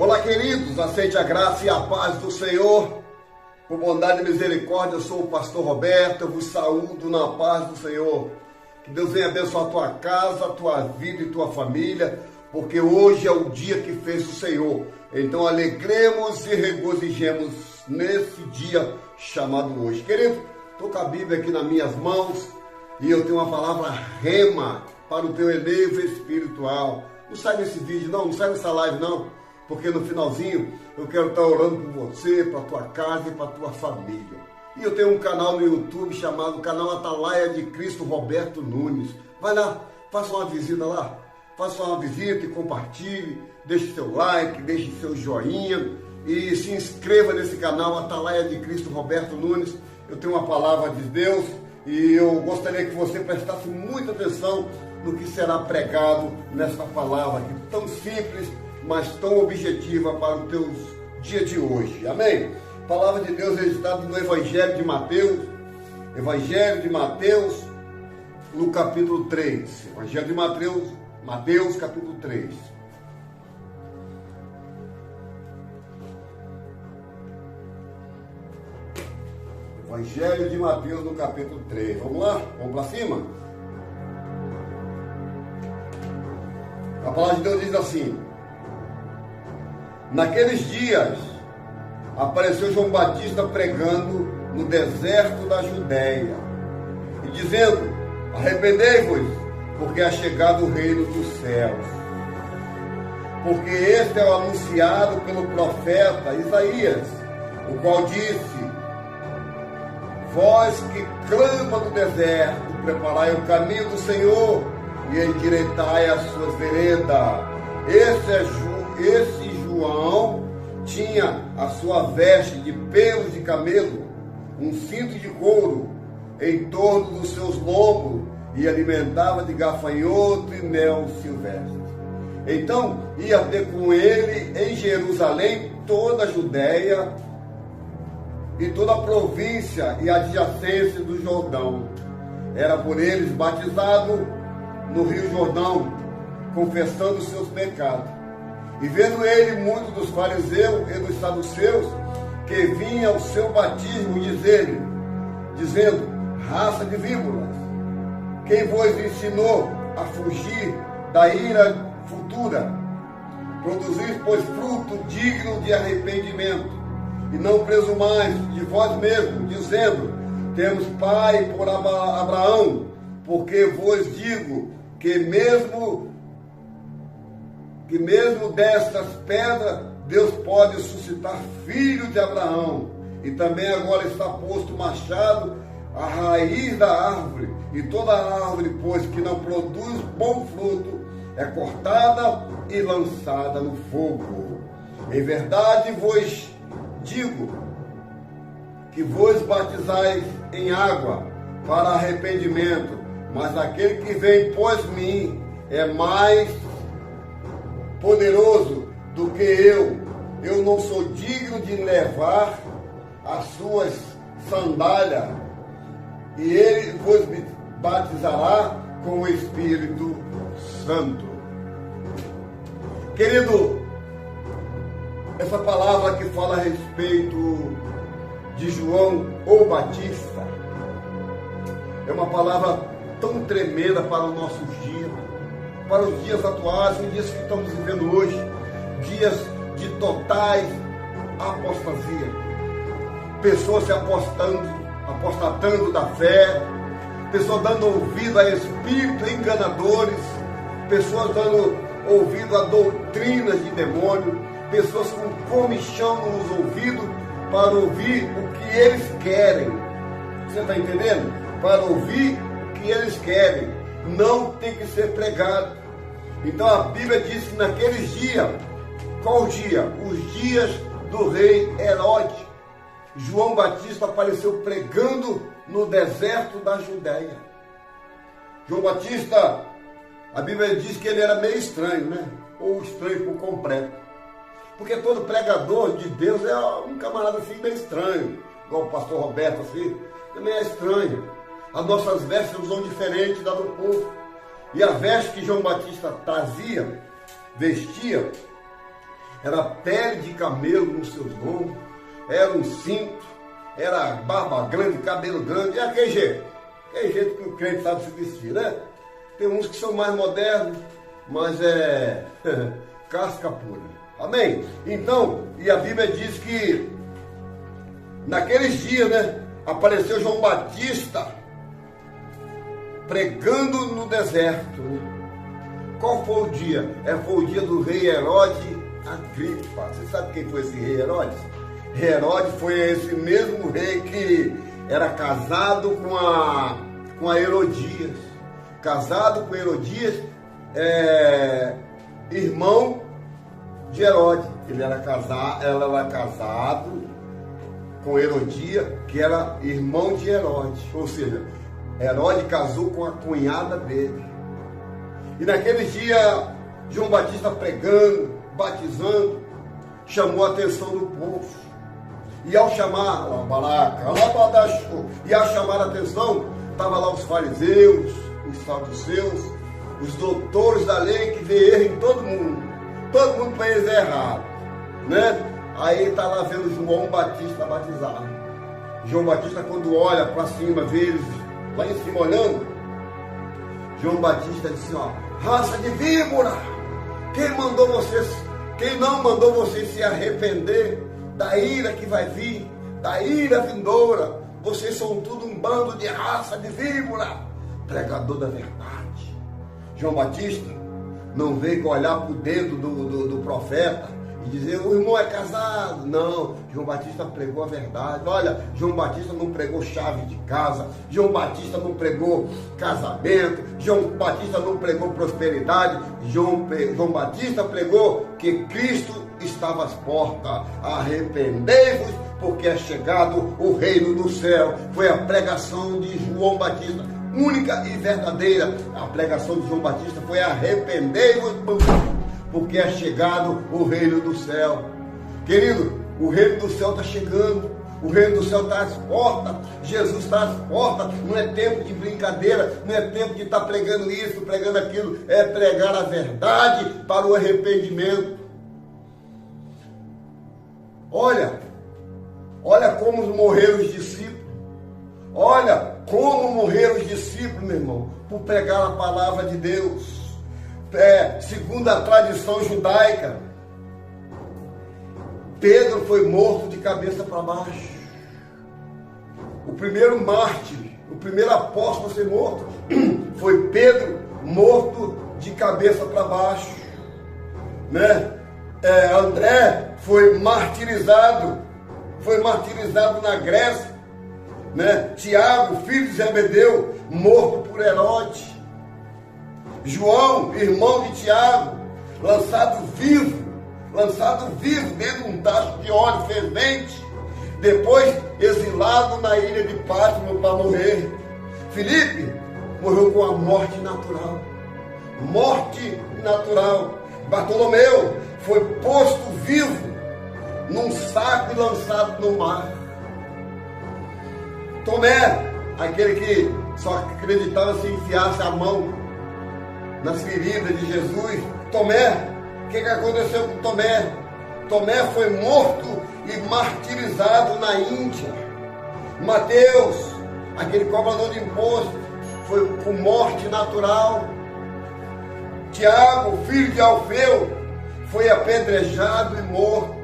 Olá, queridos, aceite a graça e a paz do Senhor. Por bondade e misericórdia, eu sou o pastor Roberto, eu vos saúdo na paz do Senhor. Que Deus venha abençoar a tua casa, a tua vida e tua família, porque hoje é o dia que fez o Senhor. Então alegremos e regozijemos nesse dia chamado hoje. Querido, estou com a Bíblia aqui nas minhas mãos e eu tenho uma palavra rema para o teu elevo espiritual. Não sai desse vídeo não sai dessa live não. Porque no finalzinho eu quero estar orando por você, para a tua casa e para a tua família. E eu tenho um canal no YouTube chamado Canal Atalaia de Cristo Roberto Nunes. Vai lá, faça uma visita lá. Faça uma visita e compartilhe, deixe seu like, deixe seu joinha e se inscreva nesse canal Atalaia de Cristo Roberto Nunes. Eu tenho uma palavra de Deus e eu gostaria que você prestasse muita atenção no que será pregado nessa palavra, que tão simples, mas tão objetiva para o teu dia de hoje. Amém? A palavra de Deus é registrada no Evangelho de Mateus, no capítulo 3. Evangelho de Mateus, capítulo 3. Evangelho de Mateus, no capítulo 3. Vamos lá? Vamos para cima? A palavra de Deus diz assim: naqueles dias, apareceu João Batista pregando no deserto da Judéia e dizendo: arrependei-vos, porque é chegado o reino dos céus. Porque este é o anunciado pelo profeta Isaías, o qual disse: vós que clama no deserto, preparai o caminho do Senhor e endireitai as suas veredas. Esse João tinha a sua veste de pelos de camelo, um cinto de couro em torno dos seus lombos e alimentava de gafanhoto e mel silvestre. Então ia ter com ele em Jerusalém toda a Judéia e toda a província e adjacência do Jordão. Era por eles batizado no Rio Jordão, confessando os seus pecados. E vendo ele muitos dos fariseus e dos saduceus que vinham ao seu batismo, dizendo: raça de víboras, quem vos ensinou a fugir da ira futura? Produzir, pois, fruto digno de arrependimento, e não presumais de vós mesmos, dizendo: temos pai por Abraão, porque vos digo que mesmo destas pedras Deus pode suscitar filho de Abraão. E também agora está posto machado à raiz da árvore, e toda árvore, pois, que não produz bom fruto, é cortada e lançada no fogo. Em verdade vos digo que vos batizais em água para arrependimento, mas aquele que vem após mim é mais poderoso do que eu não sou digno de levar as suas sandálias, e ele vos batizará com o Espírito Santo. Querido, essa palavra que fala a respeito de João o Batista é uma palavra tão tremenda para os nossos dias, para os dias atuais, os dias que estamos vivendo hoje, dias de totais apostasia, pessoas se apostatando da fé, pessoas dando ouvido a espíritos enganadores, pessoas dando ouvido a doutrinas de demônio, pessoas com comichão nos ouvidos para ouvir o que eles querem. Você está entendendo? Para ouvir o que eles querem. Não tem que ser pregado. Então a Bíblia diz que naqueles dias, qual dia? Os dias do rei Herodes, João Batista apareceu pregando no deserto da Judéia. João Batista, a Bíblia diz que ele era meio estranho, né? Ou estranho por completo. Porque todo pregador de Deus é um camarada assim meio estranho, igual o pastor Roberto assim, também é estranho. As nossas vestes são diferentes da do povo. E a veste que João Batista vestia, era pele de camelo nos seus lombos, era um cinto, era barba grande, cabelo grande, é aquele jeito que o crente sabe se vestir, né? Tem uns que são mais modernos, mas é casca pura. Amém? Então, e a Bíblia diz que naqueles dias, né, apareceu João Batista pregando no deserto. Qual foi o dia? Foi o dia do rei Herodes Agripa. Você sabe quem foi esse rei Herodes? Herodes foi esse mesmo rei que era casado com a Herodias. Casado com Herodias, irmão de Herodes. Ela era casado com Herodia, que era irmão de Herodes. Ou seja, Herodes casou com a cunhada dele. E naquele dia, João Batista pregando, batizando, chamou a atenção do povo. E ao chamar a atenção, estavam lá os fariseus, os saduceus, os doutores da lei que vê erro em todo mundo. Todo mundo para eles é errado, né? Aí está lá vendo João Batista batizar. João Batista, quando olha para cima, vê eles lá em cima olhando, João Batista disse, ó, raça de víbora, quem não mandou vocês se arrepender da ira que vai vir, da ira vindoura? Vocês são tudo um bando de raça de víbora. Pregador da verdade. João Batista não veio olhar para o dedo do profeta e dizer, o irmão é casado. Não, João Batista pregou a verdade. Olha, João Batista não pregou chave de casa, João Batista não pregou casamento, João Batista não pregou prosperidade, João Batista pregou que Cristo estava às portas. Arrependei-vos, porque é chegado o reino do céu. Foi a pregação de João Batista, única e verdadeira. A pregação de João Batista foi arrependei-vos, porque é chegado o reino do céu. Querido, o reino do céu está chegando. O reino do céu está às portas. Jesus está às portas. Não é tempo de brincadeira, não é tempo de estar pregando isso, pregando aquilo. É pregar a verdade para o arrependimento. Olha como morreram os discípulos. Olha como morreram os discípulos, meu irmão, por pregar a palavra de Deus. Segundo a tradição judaica, Pedro foi morto de cabeça para baixo. O primeiro mártir, o primeiro apóstolo a ser morto, foi Pedro, morto de cabeça para baixo, né? André foi martirizado na Grécia, né? Tiago, filho de Zebedeu, morto por Herodes. João, irmão de Tiago, lançado vivo dentro de um tacho de óleo fervente, depois exilado na ilha de Pátimo para morrer. Filipe morreu com a morte natural. Bartolomeu foi posto vivo num saco e lançado no mar. Tomé, aquele que só acreditava se enfiasse a mão nas feridas de Jesus. Tomé, o que aconteceu com Tomé? Tomé foi morto e martirizado na Índia. Mateus, aquele cobrador de imposto, foi com morte natural. Tiago, filho de Alfeu, foi apedrejado e morto.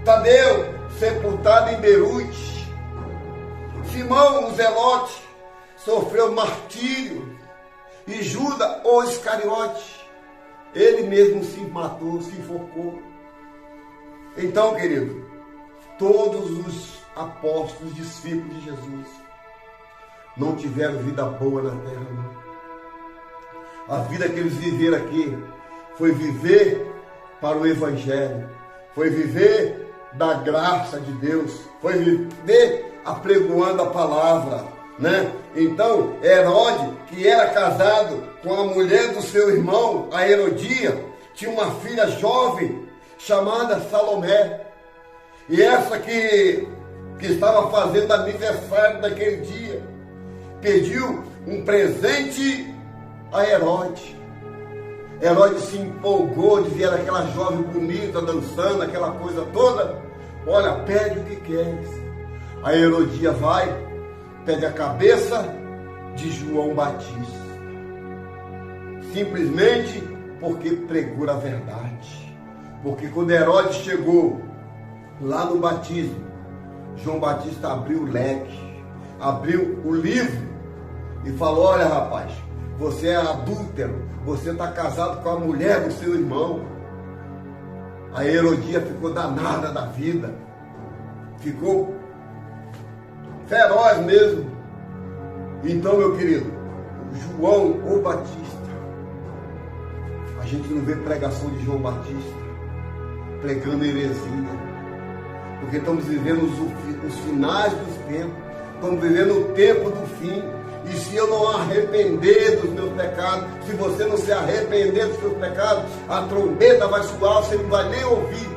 Tadeu, sepultado em Beirute. Simão, o Zelote, sofreu martírio. E Judas, o Iscariote, ele mesmo se matou, se enforcou. Então, querido, todos os apóstolos, discípulos de Jesus, não tiveram vida boa na terra, não. A vida que eles viveram aqui foi viver para o Evangelho, foi viver da graça de Deus, foi viver apregoando a palavra, né? Então, Herodes, que era casado com a mulher do seu irmão, a Herodia, tinha uma filha jovem chamada Salomé. E essa que estava fazendo aniversário naquele dia, pediu um presente a Herodes. Herodes se empolgou de ver aquela jovem bonita dançando, aquela coisa toda. Olha, pede o que queres. A Herodia vai, pede a cabeça de João Batista. Simplesmente porque pregou a verdade. Porque quando Herodes chegou lá no batismo, João Batista abriu o leque, abriu o livro e falou: olha, rapaz, você é adúltero, você está casado com a mulher do seu irmão. A Herodia ficou danada da vida, ficou feroz mesmo. Então, meu querido, João o Batista, a gente não vê pregação de João Batista pregando heresia, porque estamos vivendo os finais dos tempos, estamos vivendo o tempo do fim. E se eu não arrepender dos meus pecados, se você não se arrepender dos seus pecados, a trombeta vai soar, você não vai nem ouvir.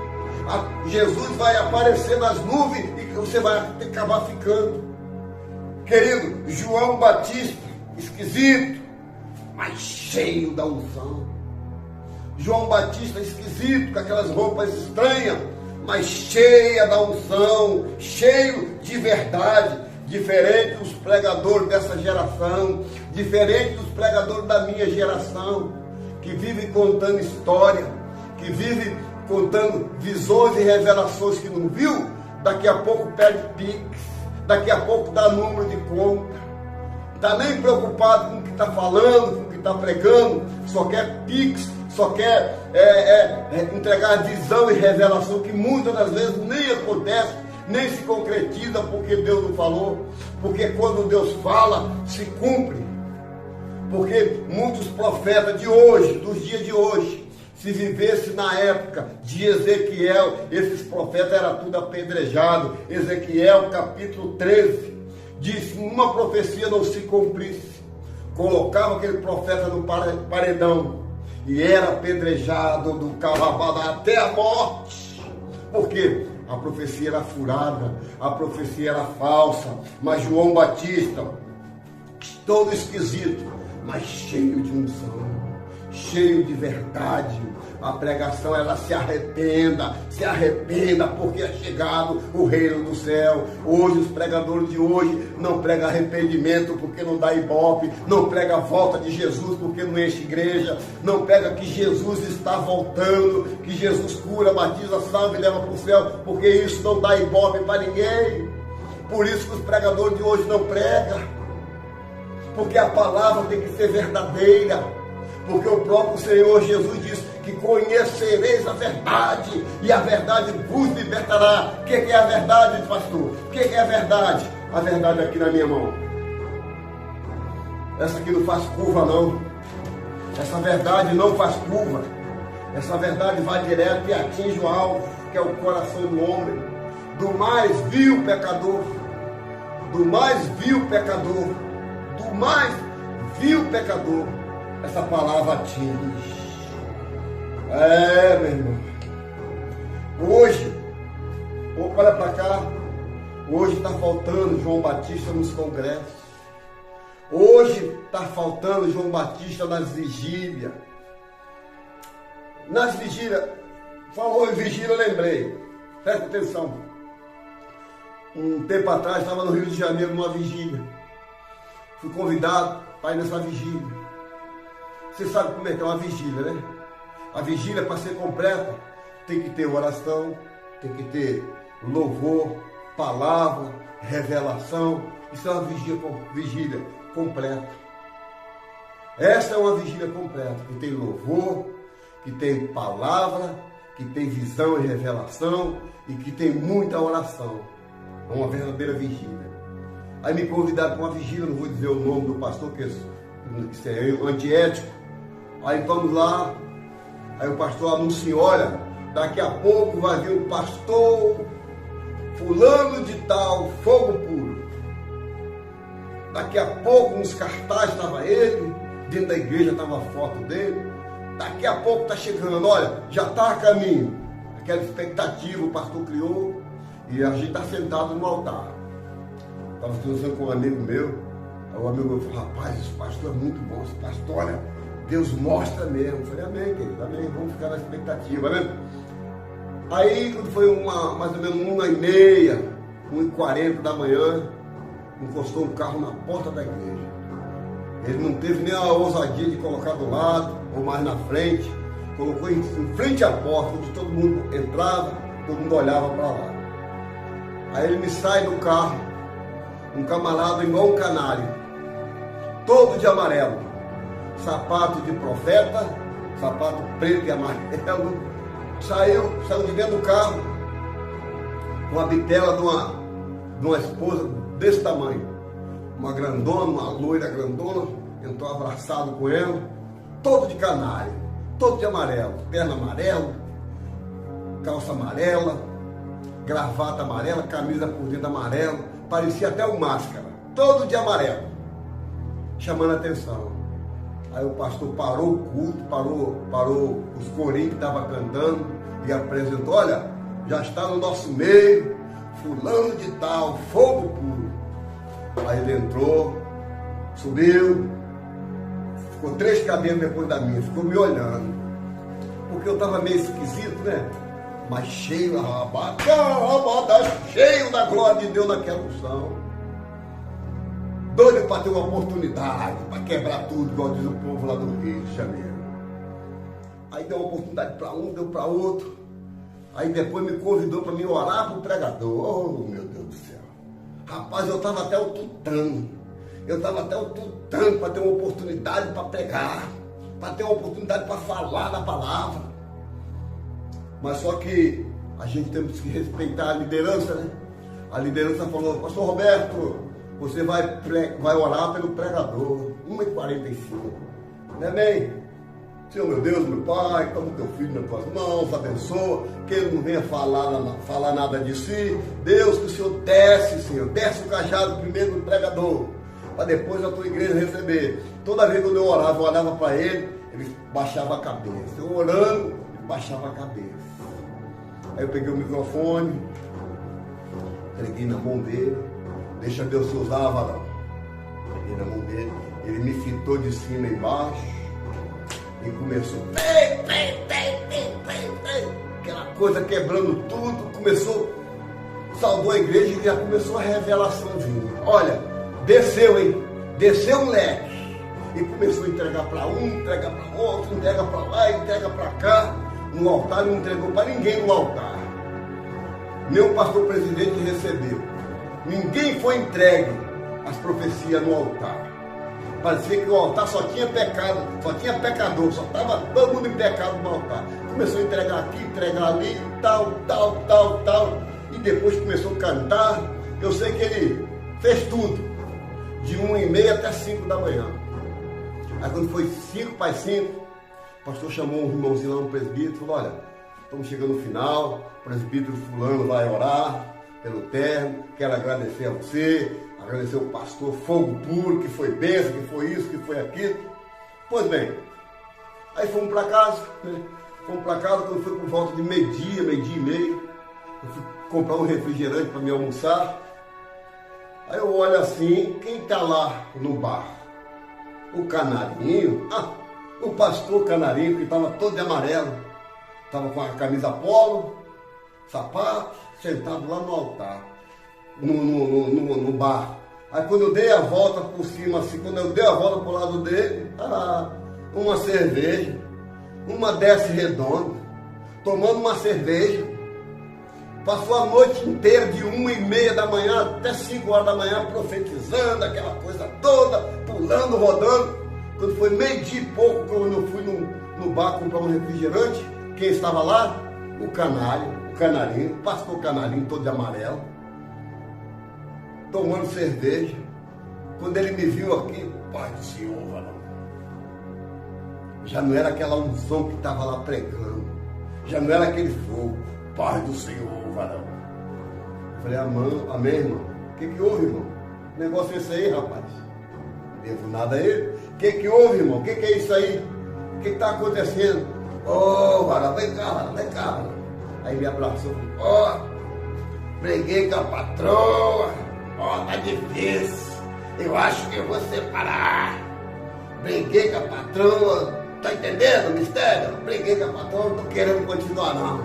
Jesus vai aparecer nas nuvens e você vai acabar ficando. Querido, João Batista, esquisito, mas cheio da unção. João Batista, esquisito, com aquelas roupas estranhas, mas cheia da unção, cheio de verdade. Diferente dos pregadores dessa geração, diferente dos pregadores da minha geração, que vive contando história, que vive contando visões e revelações que não viu, daqui a pouco pede pix, daqui a pouco dá número de conta, está nem preocupado com o que está falando, com o que está pregando, só quer pix, só quer entregar visão e revelação, que muitas das vezes nem acontece, nem se concretiza, porque Deus não falou, porque quando Deus fala, se cumpre. Porque muitos profetas de hoje, dos dias de hoje, se vivesse na época de Ezequiel, esses profetas eram tudo apedrejado. Ezequiel capítulo 13, diz: uma profecia não se cumprisse, colocava aquele profeta no paredão, e era apedrejado do calabada até a morte. Por quê? A profecia era furada, a profecia era falsa. Mas João Batista, todo esquisito, mas cheio de unção, cheio de verdade. A pregação, ela se arrependa, porque é chegado o reino do céu. Hoje, os pregadores de hoje não pregam arrependimento porque não dá ibope, não pregam a volta de Jesus porque não enche igreja, não pregam que Jesus está voltando, que Jesus cura, batiza, salva e leva para o céu, porque isso não dá ibope para ninguém. Por isso que os pregadores de hoje não pregam, porque a palavra tem que ser verdadeira, porque o próprio Senhor Jesus disse que conhecereis a verdade, e a verdade vos libertará. O que é a verdade, pastor? O que é a verdade? A verdade é aqui na minha mão. Essa aqui não faz curva, não. Essa verdade não faz curva. Essa verdade vai direto e atinge o alvo, que é o coração do homem, do mais vil pecador, do mais vil pecador, do mais vil pecador. Essa palavra atinge. Meu irmão. Hoje, olha para cá, hoje está faltando João Batista nos congressos. Hoje está faltando João Batista nas vigílias. Nas vigílias, falou em vigília, eu lembrei. Presta atenção. Um tempo atrás, estava no Rio de Janeiro, numa vigília. Fui convidado para ir nessa vigília. Você sabe como é que é uma vigília, né? A vigília, para ser completa, tem que ter oração, tem que ter louvor, palavra, revelação. Isso é uma vigília completa. Essa é uma vigília completa, que tem louvor, que tem palavra, que tem visão e revelação, e que tem muita oração. É uma verdadeira vigília. Aí me convidaram para uma vigília, não vou dizer o nome do pastor, que isso é antiético. Aí vamos lá. Aí o pastor anuncia: olha, daqui a pouco vai vir o pastor fulano de tal, fogo puro. Daqui a pouco nos cartazes estava ele, dentro da igreja estava a foto dele. Daqui a pouco está chegando, olha, já está a caminho. Aquela expectativa o pastor criou, e a gente está sentado no altar. Estava conversando com um amigo meu, aí o amigo meu falou: rapaz, esse pastor é muito bom, esse pastor, olha, Deus mostra mesmo. Eu falei, amém, querido, amém, vamos ficar na expectativa, né? Aí, quando foi mais ou menos 1h30, 1h40 da manhã, encostou um carro na porta da igreja. Ele não teve nem a ousadia de colocar do lado ou mais na frente, colocou em frente à porta, onde todo mundo entrava, todo mundo olhava para lá. Aí ele me sai do carro, um camarada igual um canário, todo de amarelo, sapato de profeta, sapato preto e amarelo, saiu de dentro do carro com a bitela de uma esposa desse tamanho, uma grandona, uma loira grandona, entrou abraçado com ela, todo de canário, todo de amarelo, perna amarela, calça amarela, gravata amarela, camisa por dentro amarela, parecia até um máscara, todo de amarelo, chamando a atenção. Aí o pastor parou o culto, parou os corinhos que estavam cantando e apresentou, olha, já está no nosso meio, fulano de tal, fogo puro. Aí ele entrou, subiu, ficou 3 cadeiras depois da minha, ficou me olhando, porque eu estava meio esquisito, né? Mas cheio, cheio da glória de Deus naquela unção. Doido para ter uma oportunidade, para quebrar tudo, igual diz o povo lá do Rio de Janeiro. Aí deu uma oportunidade para um, deu para outro. Aí depois me convidou para me orar para o pregador. Oh, meu Deus do céu. Rapaz, eu estava até ututando. Para ter uma oportunidade para pregar, para ter uma oportunidade para falar da palavra. Mas só que a gente tem que respeitar a liderança, né? A liderança falou, pastor Roberto, você vai orar pelo pregador, 1h45, né, bem? Senhor, meu Deus, meu Pai, toma o teu filho nas tuas mãos, abençoa, que ele não venha falar nada de si. Deus, que o Senhor desce, Senhor, desce o cajado primeiro do pregador, para depois a tua igreja receber. Toda vez que eu orava, eu olhava para ele baixava a cabeça. Eu orando, ele baixava a cabeça. Aí eu peguei o microfone, entreguei na mão dele. Deixa Deus te usar, varão. Peguei na mão dele, ele me fitou de cima e embaixo e começou, aquela coisa quebrando tudo, começou, saudou a igreja e já começou a revelaçãozinha. Olha, desceu, hein? Desceu um leque e começou a entregar para um, entrega para outro, entrega para lá, entrega para cá. No altar não entregou para ninguém no altar. Nem o pastor presidente recebeu. Ninguém foi entregue as profecias no altar. Parecia que o altar só tinha pecado, só tinha pecador, só estava todo mundo em pecado no altar. Começou a entregar aqui, entregar ali, tal. E depois começou a cantar. Eu sei que ele fez tudo, de 1h30 até 5 da manhã. Aí quando foi 5 para as 5, o pastor chamou um irmãozinho lá no presbítero e falou, olha, estamos chegando no final, o presbítero fulano vai orar pelo termo, quero agradecer a você, agradecer o pastor Fogo Puro, que foi bênção, que foi isso, que foi aquilo. Pois bem, aí fomos para casa, né? Quando foi por volta de meio-dia e meio, eu fui comprar um refrigerante para me almoçar. Aí eu olho assim, quem está lá no bar? O Canarinho, o pastor Canarinho, que estava todo de amarelo, estava com a camisa polo, sapato, sentado lá no altar, no bar. Aí quando eu dei a volta por cima, assim, quando eu dei a volta pro lado dele, uma cerveja, uma desce redonda, tomando uma cerveja, passou a noite inteira de 1h30 da manhã até 5 horas da manhã, profetizando, aquela coisa toda, pulando, rodando. Quando foi meio-dia e pouco, quando eu fui no bar comprar um refrigerante, quem estava lá? O Canarinho, pastor Canarinho, todo de amarelo, tomando cerveja. Quando ele me viu aqui, Pai do Senhor, varão, já não era aquela unção que estava lá pregando, já não era aquele fogo, Pai do Senhor, varão. Eu falei, amém, irmão? O que houve, irmão? Que negócio é esse aí, rapaz? Não devo nada a ele. O que houve, irmão? O que é isso aí? O que está acontecendo? Varão, vem cá, varão. Aí me abraçou, briguei com a patroa, tá difícil, eu acho que eu vou separar. Briguei com a patroa, Tá entendendo o mistério? Eu briguei com a patroa, não tô querendo continuar não.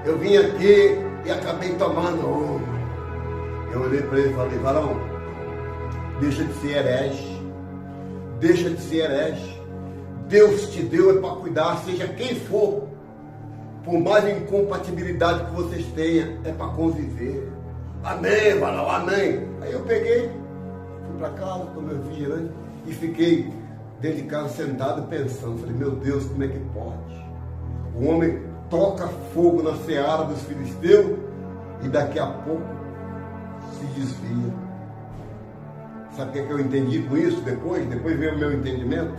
Eu vim aqui e acabei tomando uma. Eu olhei para ele e falei, varão, deixa de ser herege. Deixa de ser herege. Deus te deu é para cuidar, seja quem for. Por mais incompatibilidade que vocês tenham, é para conviver. Amém, varão, amém. Aí eu peguei, fui para casa, tomei um refrigerante e fiquei dentro de casa sentado pensando. Falei, meu Deus, como é que pode? O homem toca fogo na seara dos filisteus e daqui a pouco se desvia. Sabe o que é que eu entendi com isso depois? Depois veio o meu entendimento.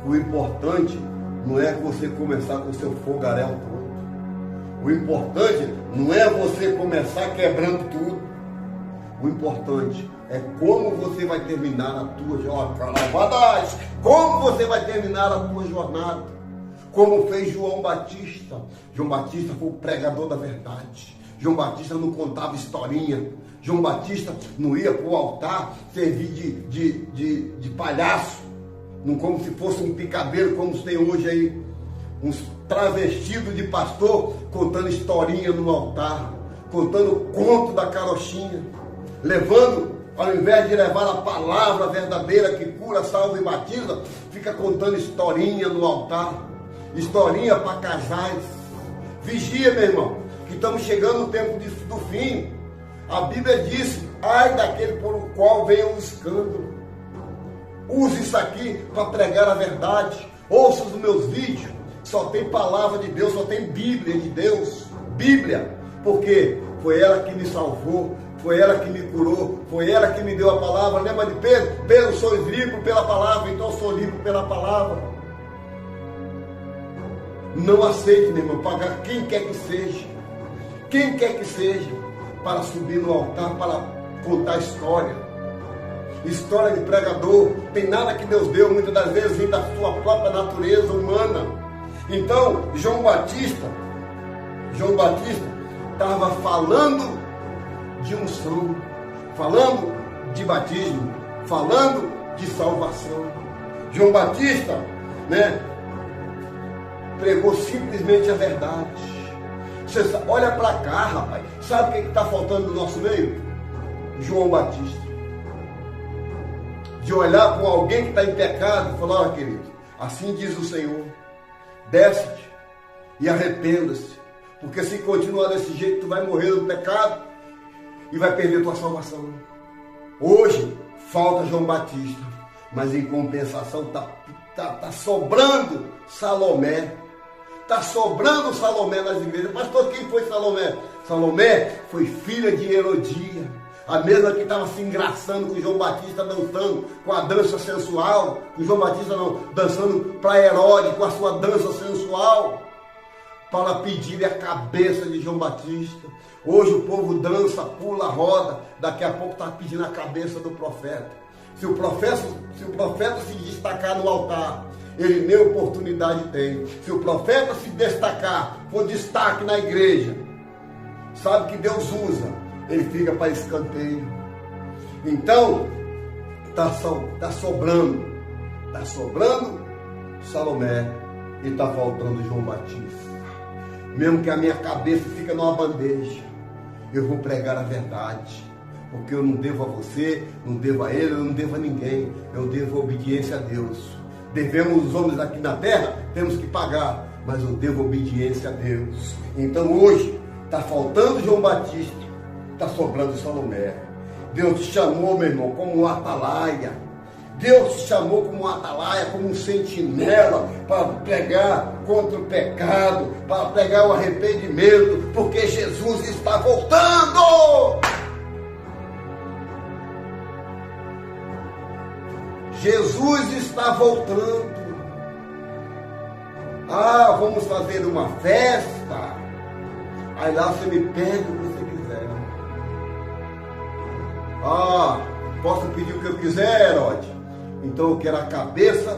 O importante não é você começar com o seu fogaréu todo. O importante não é você começar quebrando tudo. O importante é como você vai terminar a tua jornada. Como você vai terminar a tua jornada. Como fez João Batista. João Batista foi o pregador da verdade. João Batista não contava historinha. João Batista não ia para o altar servir de palhaço. Não como se fosse um picadeiro, como tem hoje aí. Uns travestidos de pastor contando historinha no altar. Contando conto da carochinha. Levando, ao invés de levar a palavra verdadeira que cura, salva e batiza, fica contando historinha no altar. Historinha para casais. Vigia, meu irmão, que estamos chegando no tempo do fim. A Bíblia diz, ai daquele por o qual venha um escândalo. Use isso aqui para pregar a verdade. Ouça os meus vídeos. Só tem palavra de Deus, só tem Bíblia de Deus. Bíblia. Porque foi ela que me salvou. Foi ela que me curou. Foi ela que me deu a palavra. Lembra de Pedro? Pedro, sou livre pela palavra. Então eu sou livre pela palavra. Não aceite, meu irmão, pagar quem quer que seja. Quem quer que seja. Para subir no altar, para contar história. História de pregador. Tem nada que Deus deu, muitas das vezes vem da sua própria natureza humana. Então, João Batista estava falando de unção, falando de batismo, falando de salvação. João Batista, pregou simplesmente a verdade. Você olha para cá, rapaz, sabe o que está faltando no nosso meio? João Batista. De olhar para alguém que está em pecado e falar, olha, querido, assim diz o Senhor, desce-te e arrependa-se, porque se continuar desse jeito, tu vai morrer no pecado e vai perder tua salvação. Hoje, falta João Batista, mas em compensação tá sobrando Salomé. Está sobrando Salomé nas igrejas. Pastor, quem foi Salomé? Salomé foi filha de Herodia. A mesma que estava se engraçando com João Batista dançando com a dança sensual. Com João Batista dançando para Herodes com a sua dança sensual. Para pedir a cabeça de João Batista. Hoje o povo dança, pula, roda. Daqui a pouco está pedindo a cabeça do profeta. Se o profeta se destacar no altar, ele nem oportunidade tem. Se o profeta se destacar, for destaque na igreja, sabe que Deus usa, ele fica para escanteio. Então, está sobrando Salomé e está faltando João Batista. Mesmo que a minha cabeça fica numa bandeja, eu vou pregar a verdade. Porque eu não devo a você, não devo a ele, eu não devo a ninguém. Eu devo a obediência a Deus. Devemos os homens aqui na terra, temos que pagar, mas eu devo obediência a Deus. Então hoje, está faltando João Batista, está sobrando Salomé. Deus te chamou, meu irmão, como um atalaia. Deus te chamou como um atalaia, como um sentinela, para pregar contra o pecado, para pregar o arrependimento, porque Jesus está voltando! Jesus está voltando. Ah, vamos fazer uma festa. Aí lá você me pede o que você quiser. Ah, posso pedir o que eu quiser, Herodes? Então eu quero a cabeça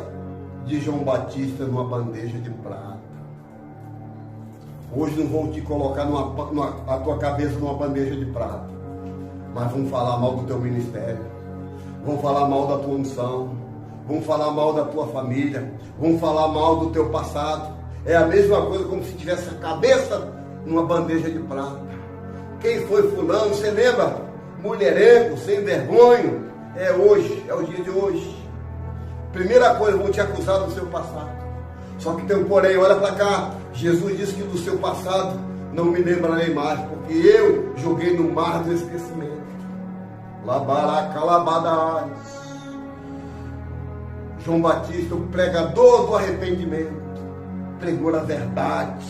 de João Batista numa bandeja de prata. Hoje não vão te colocar a tua cabeça numa bandeja de prata, mas vão falar mal do teu ministério. Vão falar mal da tua unção, vão falar mal da tua família, vão falar mal do teu passado. É a mesma coisa como se tivesse a cabeça numa bandeja de prata. Quem foi fulano, você lembra? Mulherengo, sem vergonha. É hoje, é o dia de hoje. Primeira coisa, vão te acusar do seu passado. Só que tem um porém, olha para cá. Jesus disse que do seu passado não me lembrarei mais, porque eu joguei no mar do esquecimento. Labaracalabadai. João Batista, o pregador do arrependimento, pregou a verdade.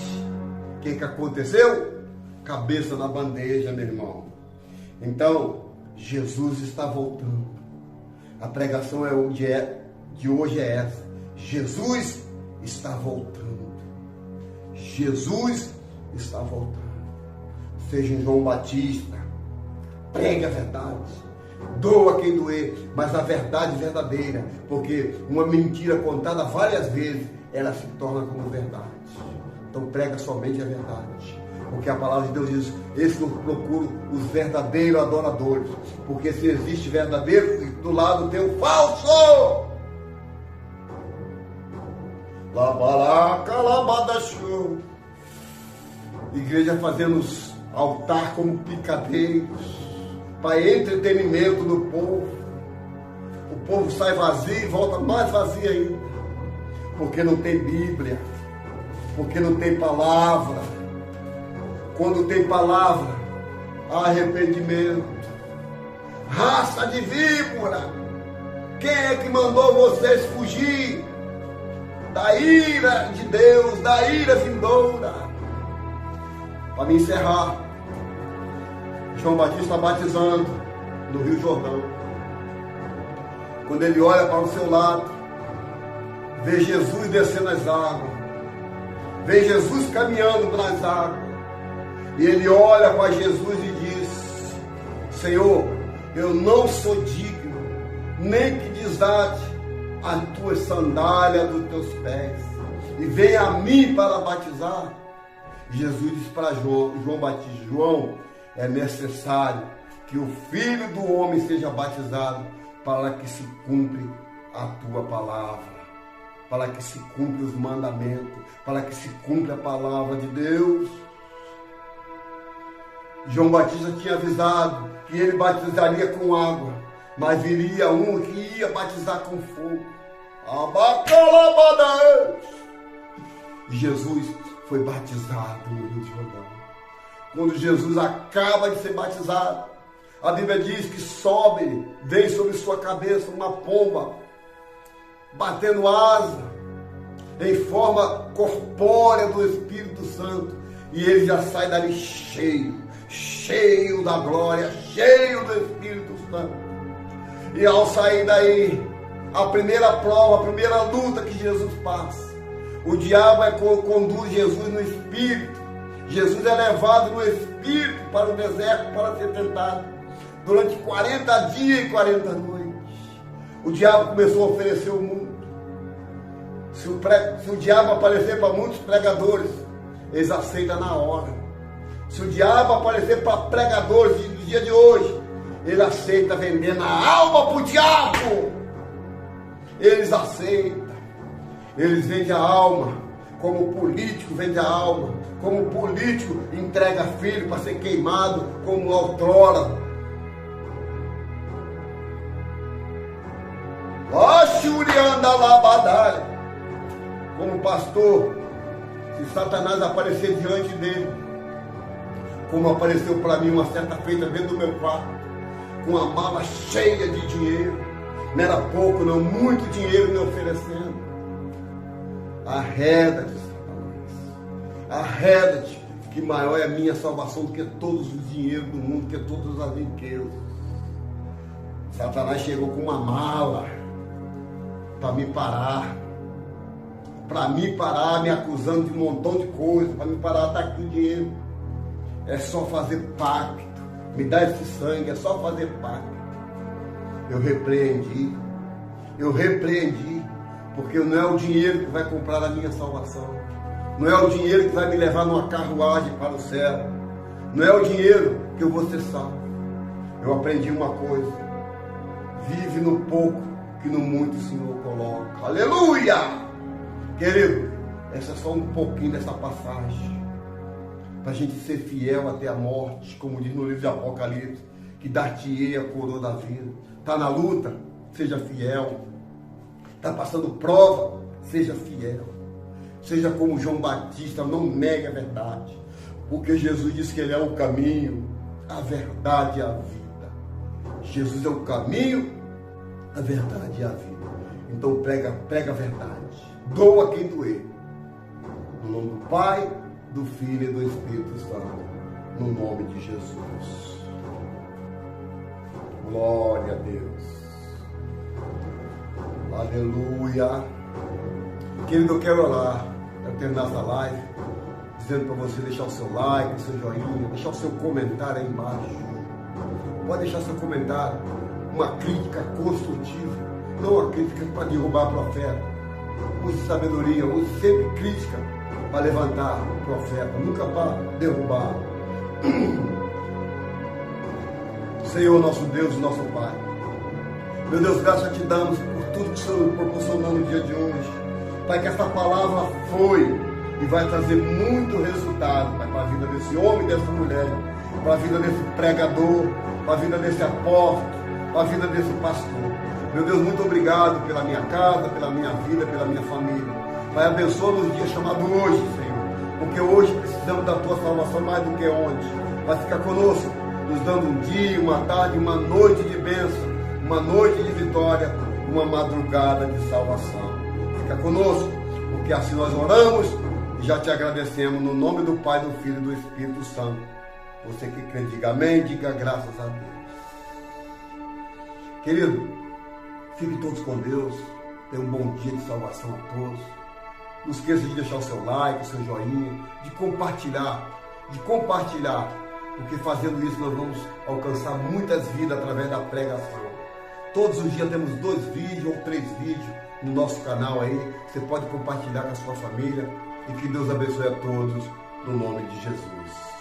O que aconteceu? Cabeça na bandeja, meu irmão. Então, Jesus está voltando. A pregação de hoje é essa. Jesus está voltando. Jesus está voltando. Seja um João Batista, pregue a verdade. Doa quem doer, mas a verdade verdadeira, porque uma mentira contada várias vezes, ela se torna como verdade. Então prega somente a verdade, porque a palavra de Deus diz: esse eu procuro os verdadeiros adoradores, porque se existe verdadeiro, do lado tem o falso. Labalacalabadachou. Igreja fazendo altar como picadeiros, para entretenimento do povo. O povo sai vazio e volta mais vazio ainda, porque não tem Bíblia, porque não tem palavra. Quando tem palavra, há arrependimento. Raça de víbora, quem é que mandou vocês fugir da ira de Deus, da ira vindoura? Para me encerrar, João Batista batizando no Rio Jordão. Quando ele olha para o seu lado, vê Jesus descendo as águas, vê Jesus caminhando nas águas, e ele olha para Jesus e diz: Senhor, eu não sou digno, nem que desate as tuas sandálias dos teus pés, e venha a mim para batizar. Jesus disse para João Batista: João, é necessário que o Filho do Homem seja batizado para que se cumpra a tua palavra, para que se cumpra os mandamentos, para que se cumpra a palavra de Deus. João Batista tinha avisado que ele batizaria com água, mas viria um que ia batizar com fogo. Jesus foi batizado no Rio Jordão. Quando Jesus acaba de ser batizado, a Bíblia diz que vem sobre sua cabeça uma pomba, batendo asa, em forma corpórea do Espírito Santo, e ele já sai dali cheio da glória, cheio do Espírito Santo. E ao sair daí, a primeira prova, a primeira luta que Jesus passa, o diabo conduz Jesus no Espírito. Jesus é levado no Espírito para o deserto para ser tentado durante 40 dias e 40 noites. O diabo começou a oferecer o mundo. Se o diabo aparecer para muitos pregadores, eles aceitam na hora. Se o diabo aparecer para pregadores do dia de hoje, ele aceita vendendo a alma para o diabo. Eles aceitam. Eles vendem a alma. Como político vende a alma, como político entrega filho para ser queimado, como outrora. Como pastor, se Satanás aparecer diante dele, como apareceu para mim uma certa feita dentro do meu quarto, com uma mala cheia de dinheiro, não era pouco não, muito dinheiro me oferecendo. Arreda-te, Satanás. Arreda-te, que maior é a minha salvação do que todos os dinheiros do mundo, que todas as riquezas. Satanás chegou com uma mala para me parar, me acusando de um montão de coisas, para me parar, tá aqui o dinheiro. É só fazer pacto, me dá esse sangue, é só fazer pacto. Eu repreendi, porque não é o dinheiro que vai comprar a minha salvação, não é o dinheiro que vai me levar numa carruagem para o céu, não é o dinheiro que eu vou ser salvo. Eu aprendi uma coisa: vive no pouco que no muito o Senhor coloca. Aleluia! Querido, essa é só um pouquinho dessa passagem, para a gente ser fiel até a morte, como diz no livro de Apocalipse, que dar-te-ei a coroa da vida. Está na luta? Seja fiel. Está passando prova? Seja fiel. Seja como João Batista, não negue a verdade, porque Jesus disse que Ele é o caminho, a verdade e a vida. Jesus é o caminho, a verdade e a vida. Então prega a verdade. Doa quem doer. No nome do Pai, do Filho e do Espírito Santo. No nome de Jesus. Glória a Deus. Aleluia. Querido, eu quero orar. Quero terminar essa live dizendo para você deixar o seu like, o seu joinha, deixar o seu comentário aí embaixo. Pode deixar seu comentário. Uma crítica construtiva. Não uma crítica para derrubar o profeta. Use sabedoria, use sempre crítica para levantar o profeta, nunca para derrubar. Senhor, nosso Deus, nosso Pai. Meu Deus, graças te damos por tudo que o Senhor proporcionou no dia de hoje. Pai, que essa palavra foi e vai trazer muito resultado, Pai, para a vida desse homem e dessa mulher, para a vida desse pregador, para a vida desse apóstolo, para a vida desse pastor. Meu Deus, muito obrigado pela minha casa, pela minha vida, pela minha família. Pai, abençoa nos dias chamados hoje, Senhor, porque hoje precisamos da Tua salvação mais do que ontem. Vai ficar conosco, nos dando um dia, uma tarde, uma noite de bênção, uma noite de vitória, uma madrugada de salvação. Fica conosco, porque assim nós oramos e já te agradecemos no nome do Pai, do Filho e do Espírito Santo. Você que crê, diga amém, diga graças a Deus. Querido, fiquem todos com Deus. Tenham um bom dia de salvação a todos. Não esqueça de deixar o seu like, o seu joinha, de compartilhar, porque fazendo isso nós vamos alcançar muitas vidas através da pregação. Todos os dias temos 2 vídeos ou 3 vídeos no nosso canal aí. Você pode compartilhar com a sua família e que Deus abençoe a todos no nome de Jesus.